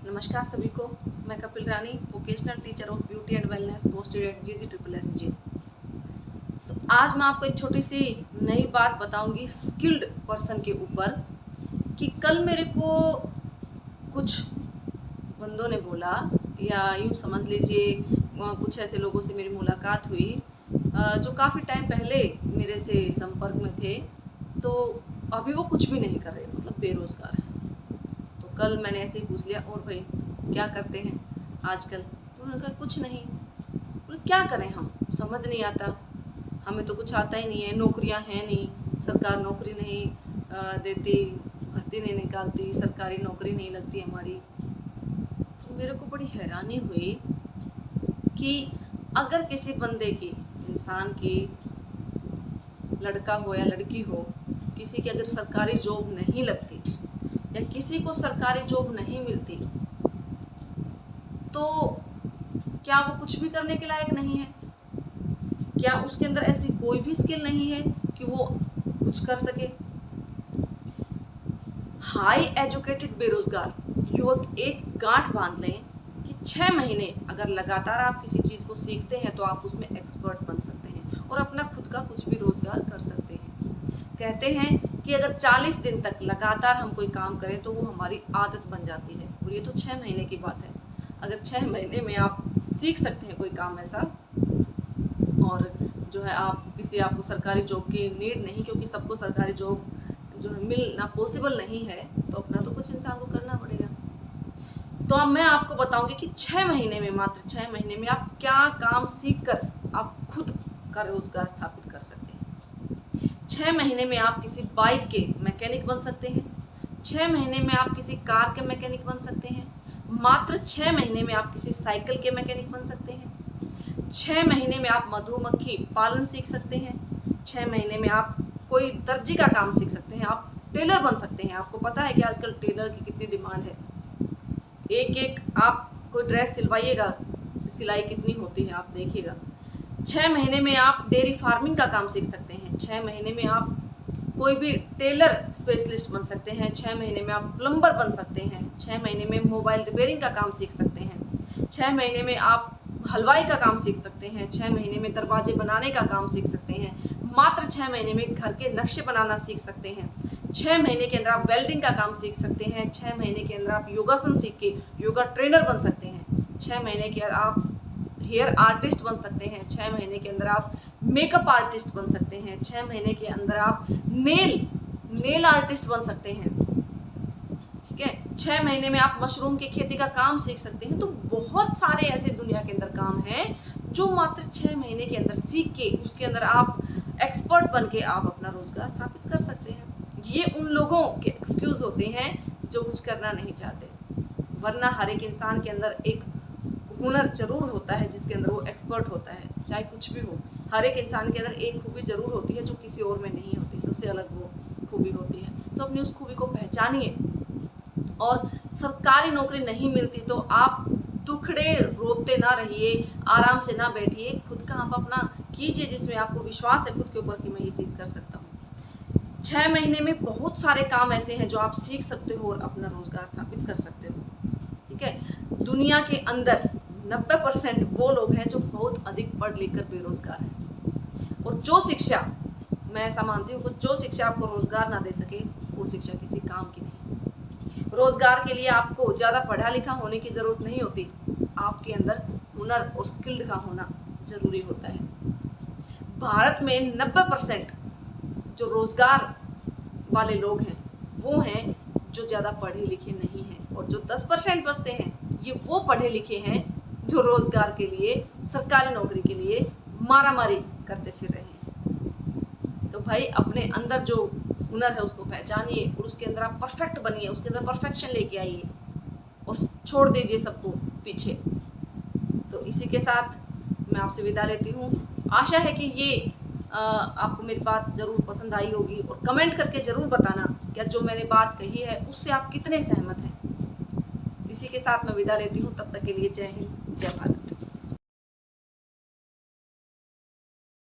नमस्कार सभी को। मैं Kapil Rani, vocational teacher of beauty and wellness, posted at GG SSG। तो आज मैं आपको एक छोटी सी नई बात बताऊंगी स्किल्ड पर्सन के ऊपर कि कल मेरे को कुछ बंदों ने बोला, या यूँ समझ लीजिए कुछ ऐसे लोगों से मेरी मुलाकात हुई जो काफ़ी टाइम पहले मेरे से संपर्क में थे, तो अभी वो कुछ भी नहीं कर रहे, मतलब बेरोज़गार हैं। तो कल मैंने ऐसे ही पूछ लिया, और भाई क्या करते हैं आजकल? तो उन्होंने कहा कुछ नहीं। बोले क्या करें, हम समझ नहीं आता, हमें तो कुछ आता ही नहीं है, नौकरियां हैं नहीं, सरकार नौकरी नहीं देती, भर्ती नहीं निकालती, सरकारी नौकरी नहीं लगती हमारी। तो मेरे को बड़ी हैरानी हुई कि अगर किसी बंदे की, इंसान की, लड़का हो या लड़की हो, किसी की अगर सरकारी जॉब नहीं लगती या किसी को सरकारी जॉब नहीं मिलती, तो क्या वो कुछ भी करने के लायक नहीं है? क्या उसके अंदर ऐसी कोई भी स्किल नहीं है कि वो कुछ कर सके? हाई एजुकेटेड बेरोजगार युवक एक गांठ बांध लें कि 6 महीने अगर लगातार आप किसी चीज़ को सीखते हैं तो आप उसमें एक्सपर्ट बन सकते हैं और अपना खुद का कुछ भी रोजगार कर सकते हैं। कहते हैं कि अगर 40 दिन तक लगातार हम कोई काम करें तो वो हमारी आदत बन जाती है, और ये तो 6 महीने की बात है। अगर 6 महीने में आप सीख सकते हैं कोई काम ऐसा, और जो है आपको सरकारी जॉब की नीड नहीं, क्योंकि सबको सरकारी जॉब जो है मिलना पॉसिबल नहीं है, तो अपना तो कुछ इंसान को करना पड़ेगा। तो अब मैं आपको बताऊंगी कि 6 महीने में, मात्र 6 महीने में आप क्या काम सीख कर आप खुद का रोजगार स्थापित कर सकते हैं। 6 महीने में आप किसी बाइक के मैकेनिक बन सकते हैं। 6 महीने में आप किसी कार के मैकेनिक बन सकते हैं। मात्र 6 महीने में आप किसी साइकिल के मैकेनिक बन सकते हैं। 6 महीने में आप मधुमक्खी पालन सीख सकते हैं। 6 महीने में आप कोई दर्जी का काम सीख सकते हैं। आप टेलर बन सकते हैं। आपको पता है कि आजकल टेलर की कितनी डिमांड है। एक आप कोई ड्रेस सिलवाइएगा, सिलाई कितनी होती है आप देखिएगा। 6 महीने में आप डेयरी फार्मिंग का काम सीख सकते हैं। 6 महीने में आप कोई भी टेलर स्पेशलिस्ट बन सकते हैं। 6 महीने में आप प्लम्बर बन सकते हैं। 6 महीने में मोबाइल रिपेयरिंग का काम सीख सकते हैं। 6 महीने में आप हलवाई का काम सीख सकते हैं। 6 महीने में दरवाजे बनाने का काम सीख सकते हैं। मात्र 6 महीने में घर के नक्शे बनाना सीख सकते हैं। 6 महीने के अंदर आप वेल्डिंग का काम सीख सकते हैं। 6 महीने के अंदर आप योगासन सीख के योगा ट्रेनर बन सकते हैं। 6 महीने के अंदर आप हेयर आर्टिस्ट बन सकते हैं। 6 महीने के अंदर आप मेकअप आर्टिस्ट बन सकते हैं। 6 महीने के अंदर आप नेल आर्टिस्ट बन सकते हैं। ठीक है, 6 महीने में आप मशरूम की खेती का काम सीख सकते हैं। तो बहुत सारे ऐसे दुनिया के अंदर काम हैं जो मात्र 6 महीने के अंदर सीख के उसके अंदर आप एक्सपर्ट बन के आप अपना रोजगार स्थापित कर सकते हैं। ये उन लोगों के एक्सक्यूज होते हैं जो कुछ करना नहीं चाहते, वरना हर एक इंसान के अंदर एक हुनर जरूर होता है जिसके अंदर वो एक्सपर्ट होता है, चाहे कुछ भी हो। हर एक इंसान के अंदर एक खूबी जरूर होती है जो किसी और में नहीं होती, सबसे अलग वो खूबी होती है। तो अपनी उस खूबी को पहचानिए। और सरकारी नौकरी नहीं मिलती तो आप दुखड़े रोते ना रहिए, आराम से ना बैठिए, खुद का आप अपना कीजिए जिसमें आपको विश्वास है खुद के ऊपर कि मैं ये चीज़ कर सकता हूँ। 6 महीने में बहुत सारे काम ऐसे हैं जो आप सीख सकते हो और अपना रोजगार स्थापित कर सकते हो। ठीक है, दुनिया के अंदर 90% वो लोग हैं जो बहुत अधिक पढ़ लिख कर बेरोजगार हैं, और जो शिक्षा, मैं ऐसा मानती हूँ कि जो शिक्षा आपको रोजगार ना दे सके वो शिक्षा किसी काम की नहीं। रोजगार के लिए आपको ज़्यादा पढ़ा लिखा होने की ज़रूरत नहीं होती, आपके अंदर हुनर और स्किल्ड का होना ज़रूरी होता है। भारत में 90% जो रोजगार वाले लोग हैं वो हैं जो ज़्यादा पढ़े लिखे नहीं हैं, और जो 10% बचते हैं ये वो पढ़े लिखे हैं जो रोजगार के लिए, सरकारी नौकरी के लिए मारामारी करते फिर रहे हैं। तो भाई अपने अंदर जो हुनर है उसको पहचानिए और उसके अंदर आप परफेक्ट बनिए, उसके अंदर परफेक्शन लेके आइए और छोड़ दीजिए सबको पीछे। तो इसी के साथ मैं आपसे विदा लेती हूँ। आशा है कि ये आपको मेरी बात ज़रूर पसंद आई होगी, और कमेंट करके ज़रूर बताना क्या जो मैंने बात कही है उससे आप कितने सहमत हैं। इसी के साथ मैं विदा लेती हूँ, तब तक के लिए जय हिंद, जय भारत।